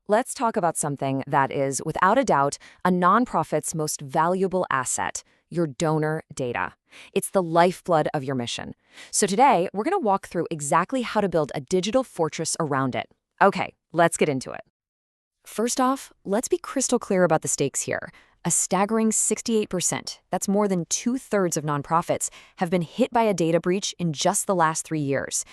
let's talk about something that is, without a doubt, a nonprofit's most valuable asset: your donor data. It's the lifeblood of your mission. So today, we're going to walk through exactly how to build a digital fortress around it. Okay, let's get into it. First off, let's be crystal clear about the stakes here. A staggering 68%, that's more than 2/3 of nonprofits, have been hit by a data breach in just the last 3 years.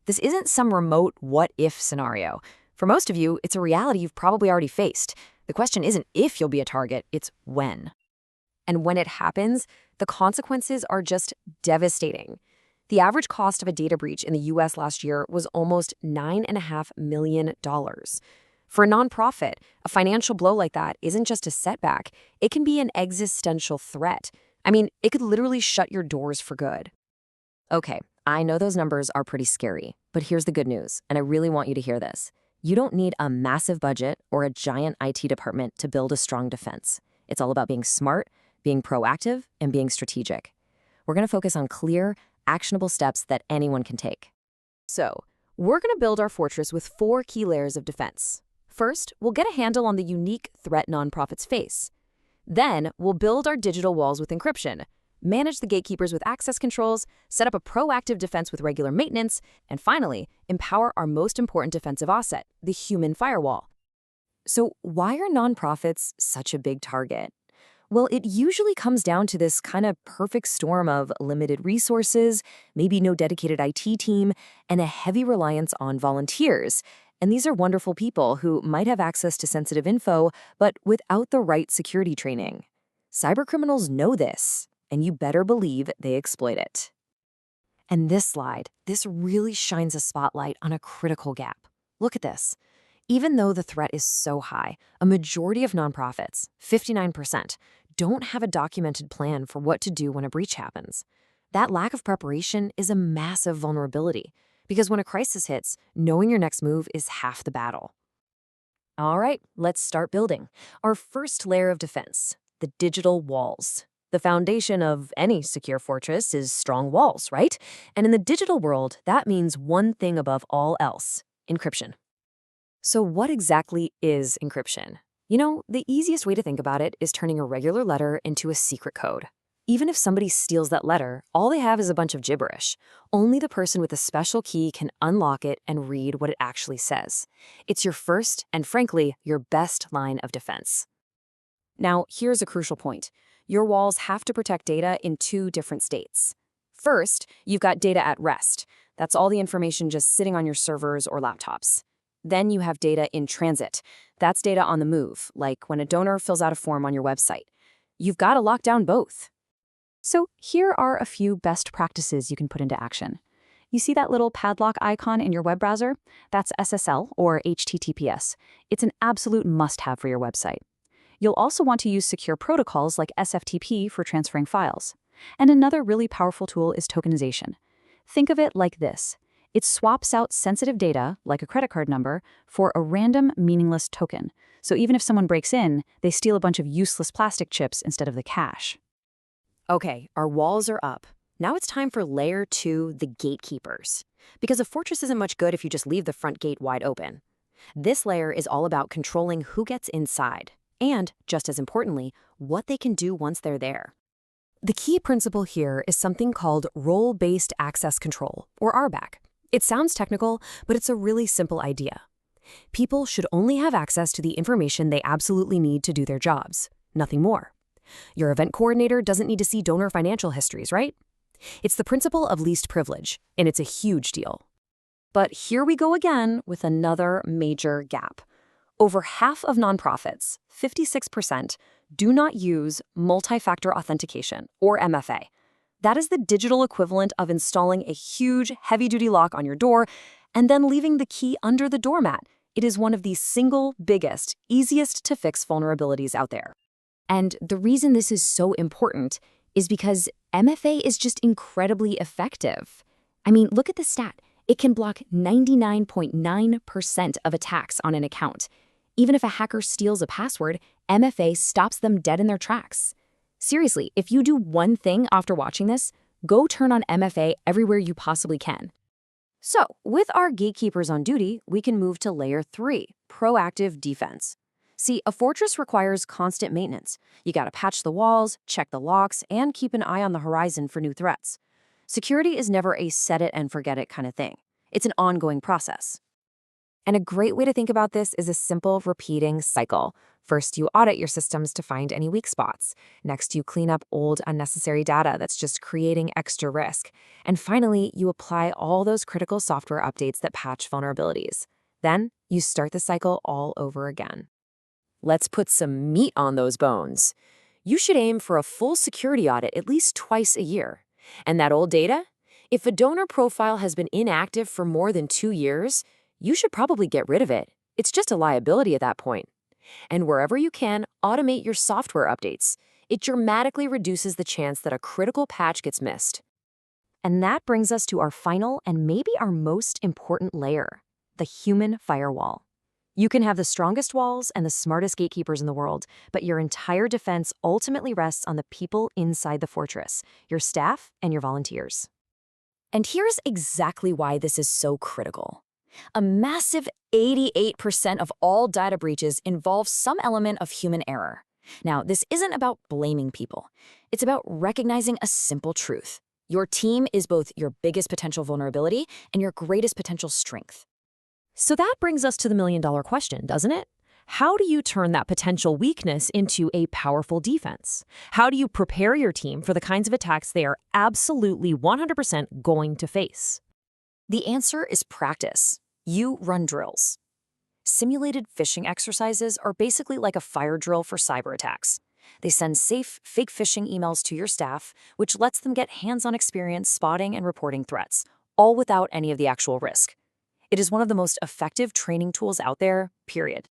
This isn't some remote what-if scenario. For most of you, it's a reality you've probably already faced. The question isn't if you'll be a target, it's when. And when it happens, the consequences are just devastating. The average cost of a data breach in the US last year was almost $9.5 million. For a nonprofit, a financial blow like that isn't just a setback, it can be an existential threat. I mean, it could literally shut your doors for good. Okay, I know those numbers are pretty scary, but here's the good news, and I really want you to hear this. You don't need a massive budget or a giant IT department to build a strong defense. It's all about being smart, being proactive, and being strategic. We're going to focus on clear, actionable steps that anyone can take. So, we're going to build our fortress with 4 key layers of defense. First, we'll get a handle on the unique threat nonprofits face. Then, we'll build our digital walls with encryption, manage the gatekeepers with access controls, set up a proactive defense with regular maintenance, and finally, empower our most important defensive asset, the human firewall. So why are nonprofits such a big target? Well, it usually comes down to this kind of perfect storm of limited resources, maybe no dedicated IT team, and a heavy reliance on volunteers. And these are wonderful people who might have access to sensitive info, but without the right security training. Cybercriminals know this, and you better believe they exploit it. And this slide, this really shines a spotlight on a critical gap. Look at this. Even though the threat is so high, a majority of nonprofits, 59%, don't have a documented plan for what to do when a breach happens. That lack of preparation is a massive vulnerability, because when a crisis hits, knowing your next move is half the battle. All right, let's start building. Our first layer of defense, the digital walls. The foundation of any secure fortress is strong walls, right? And in the digital world, that means one thing above all else: encryption. So what exactly is encryption? You know, the easiest way to think about it is turning a regular letter into a secret code. Even if somebody steals that letter, all they have is a bunch of gibberish. Only the person with a special key can unlock it and read what it actually says. It's your first and, frankly, your best line of defense. Now, here's a crucial point. Your walls have to protect data in 2 different states. First, you've got data at rest. That's all the information just sitting on your servers or laptops. Then you have data in transit. That's data on the move, like when a donor fills out a form on your website. You've got to lock down both. So here are a few best practices you can put into action. You see that little padlock icon in your web browser? That's SSL, or HTTPS. It's an absolute must-have for your website. You'll also want to use secure protocols like SFTP for transferring files. And another really powerful tool is tokenization. Think of it like this. It swaps out sensitive data, like a credit card number, for a random, meaningless token. So even if someone breaks in, they steal a bunch of useless plastic chips instead of the cash. Okay, our walls are up. Now it's time for layer 2, the gatekeepers. Because a fortress isn't much good if you just leave the front gate wide open. This layer is all about controlling who gets inside. And, just as importantly, what they can do once they're there. The key principle here is something called Role-Based Access Control, or RBAC. It sounds technical, but it's a really simple idea. People should only have access to the information they absolutely need to do their jobs, nothing more. Your event coordinator doesn't need to see donor financial histories, right? It's the principle of least privilege, and it's a huge deal. But here we go again with another major gap. Over half of nonprofits, 56%, do not use multi-factor authentication, or MFA. That is the digital equivalent of installing a huge, heavy-duty lock on your door and then leaving the key under the doormat. It is one of the single biggest, easiest to fix vulnerabilities out there. And the reason this is so important is because MFA is just incredibly effective. I mean, look at the stat. It can block 99.9% of attacks on an account. Even if a hacker steals a password, MFA stops them dead in their tracks. Seriously, if you do one thing after watching this, go turn on MFA everywhere you possibly can. So, with our gatekeepers on duty, we can move to layer 3, proactive defense. See, a fortress requires constant maintenance. You gotta patch the walls, check the locks, and keep an eye on the horizon for new threats. Security is never a set it and forget it kind of thing. It's an ongoing process. And a great way to think about this is a simple repeating cycle. First, you audit your systems to find any weak spots. Next, you clean up old, unnecessary data that's just creating extra risk. And finally, you apply all those critical software updates that patch vulnerabilities. Then, you start the cycle all over again. Let's put some meat on those bones. You should aim for a full security audit at least twice a year. And that old data? If a donor profile has been inactive for more than 2 years, you should probably get rid of it. It's just a liability at that point. And wherever you can, automate your software updates. It dramatically reduces the chance that a critical patch gets missed. And that brings us to our final and maybe our most important layer, the human firewall. You can have the strongest walls and the smartest gatekeepers in the world, but your entire defense ultimately rests on the people inside the fortress, your staff and your volunteers. And here's exactly why this is so critical. A massive 88% of all data breaches involve some element of human error. Now, this isn't about blaming people. It's about recognizing a simple truth. Your team is both your biggest potential vulnerability and your greatest potential strength. So that brings us to the million-dollar question, doesn't it? How do you turn that potential weakness into a powerful defense? How do you prepare your team for the kinds of attacks they are absolutely 100% going to face? The answer is practice. You run drills. Simulated phishing exercises are basically like a fire drill for cyber attacks. They send safe, fake phishing emails to your staff, which lets them get hands-on experience spotting and reporting threats, all without any of the actual risk. It is one of the most effective training tools out there, period.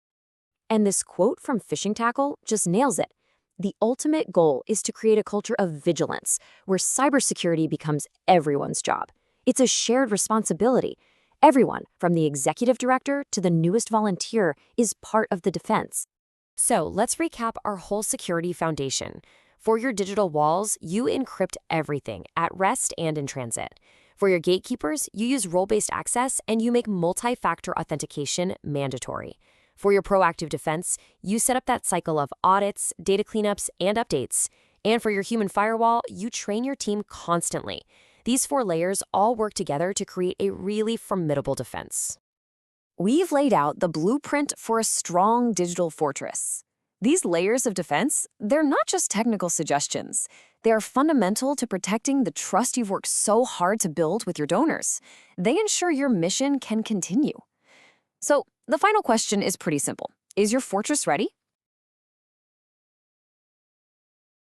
And this quote from Phishing Tackle just nails it. The ultimate goal is to create a culture of vigilance, where cybersecurity becomes everyone's job. It's a shared responsibility. Everyone, from the executive director to the newest volunteer, is part of the defense. So let's recap our whole security foundation. For your digital walls, you encrypt everything at rest and in transit. For your gatekeepers, you use role-based access and you make multi-factor authentication mandatory. For your proactive defense, you set up that cycle of audits, data cleanups, and updates. And for your human firewall, you train your team constantly. These 4 layers all work together to create a really formidable defense. We've laid out the blueprint for a strong digital fortress. These layers of defense, they're not just technical suggestions. They are fundamental to protecting the trust you've worked so hard to build with your donors. They ensure your mission can continue. So, the final question is pretty simple. Is your fortress ready?